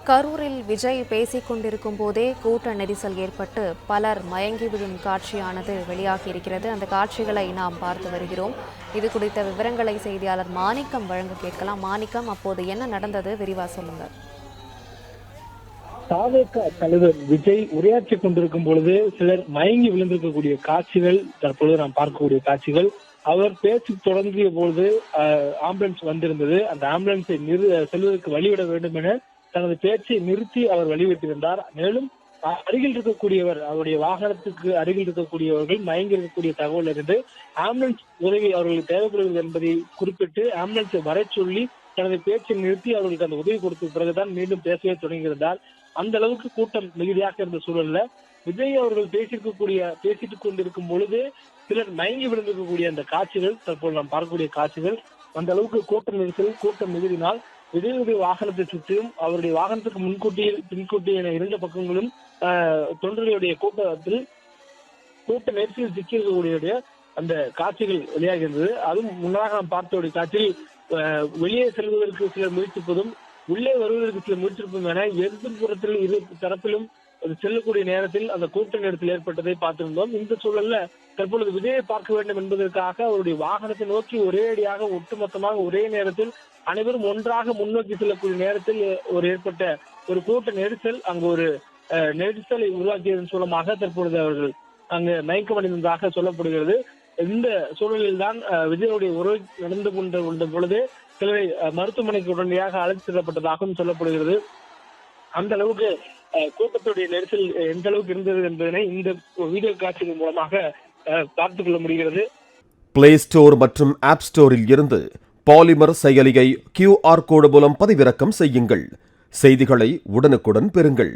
கரூரில் விஜய் பேசிக் கொண்டிருக்கும் போதே கூட்ட நெரிசல் ஏற்பட்டு பலர் மயங்கி விழும் காட்சியானது வெளியாகியிருக்கிறது. அந்த காட்சிகளை நாம் பார்த்து வருகிறோம். இது குறித்த விவரங்களை செய்தியாளர் மாணிக்கம் வழங்க கேட்கலாம். மாணிக்கம், அப்போது என்ன நடந்தது, விரிவா சொல்லுங்க. தாவேகா தலைவர் விஜய் உரையாற்றிக் கொண்டிருக்கும் பொழுது சிலர் மயங்கி விழுந்திருக்கக்கூடிய காட்சிகள் தற்பொழுது நாம் பார்க்கக்கூடிய காட்சிகள். அவர் பேச்சு தொடங்கிய பொழுது ஆம்புலன்ஸ் வந்திருந்தது. அந்த ஆம்புலன்ஸை செல்வதற்கு வழிவிட வேண்டும் என தனது பேச்சை நிறுத்தி அவர் வழிவிட்டிருந்தார். மேலும் அருகில் இருக்கக்கூடியவர், அவருடைய வாகனத்துக்கு அருகில் இருக்கக்கூடியவர்கள் மயங்கி இருக்கக்கூடிய தகவல் இருந்து ஆம்புலன்ஸ் உதவி அவர்களுக்கு தேவைப்படுகிறது என்பதை குறிப்பிட்டு ஆம்புலன்ஸை வர சொல்லி தனது பேச்சை நிறுத்தி அவர்களுக்கு அந்த உதவி கொடுத்த பிறகுதான் மீண்டும் பேசவே தொடங்கியிருந்தார். அந்த அளவுக்கு கூட்டம் மிகுதியாக இருந்த சூழல்ல விஜய் அவர்கள் பேசிட்டு கொண்டிருக்கும் பொழுது சிலர் மயங்கி விழுந்திருக்கக்கூடிய அந்த காட்சிகள் தற்போது நாம் பார்க்கக்கூடிய காட்சிகள். அந்த அளவுக்கு கூட்ட நெரிசல், கூட்டம் மிகுதினால் விஜயுடைய வாகனத்தை சுற்றியும் அவருடைய வாகனத்துக்கு பின்கூட்டிய இரண்டு பக்கங்களும் தொண்டர்களுடைய கூட்டத்தில் கூட்ட நெரிசலில் சிக்கியிருக்கக்கூடிய அந்த காட்சிகள் வெளியாகின்றது. அதுவும் முன்னதாக நாம் பார்த்தோடைய காட்சியில் வெளியே செல்வதற்கு சிலர் முயற்சிப்பதும் உள்ளே வருவதற்கு சில முயற்சிப்பதும் என எதிர்ப்புறத்தில் இரு தரப்பிலும் செல்லக்கூடிய நேரத்தில் அந்த கூட்ட நெரிசல் ஏற்பட்டதை பார்த்திருந்தோம். இந்த சூழல்ல தற்பொழுது விஜயை பார்க்க வேண்டும் என்பதற்காக அவருடைய வாகனத்தை நோக்கி ஒரே அடியாக ஒட்டுமொத்தமாக ஒரே நேரத்தில் அனைவரும் ஒன்றாக முன்னோக்கி செல்லக்கூடிய நேரத்தில் ஏற்பட்ட ஒரு கூட்ட நெரிசல் அங்கு ஒரு நெரிசலை உருவாக்கியதன் மூலமாக தற்பொழுது அவர்கள் அங்கு மயக்கமடைந்ததாக சொல்லப்படுகிறது. இந்த சூழலில் தான் விஜயனுடைய உறவு நடந்து கொண்ட பொழுது சிலரை மருத்துவமனைக்கு உடனடியாக அழைத்து செல்லப்பட்டதாகவும் சொல்லப்படுகிறது. அந்த அளவுக்கு கூட்டத்துடைய நெரிசல் எந்த அளவுக்கு இருந்தது என்பதனை இந்த வீடியோ காட்சிகள் மூலமாக பார்த்துக் கொள்ள முடிகிறது. பிளே ஸ்டோர் மற்றும் ஆப் ஸ்டோரில் இருந்து பாலிமர் செயலியை QR கோடு மூலம் பதிவிறக்கம் செய்யுங்கள். செய்திகளை உடனுக்குடன் பெறுங்கள்.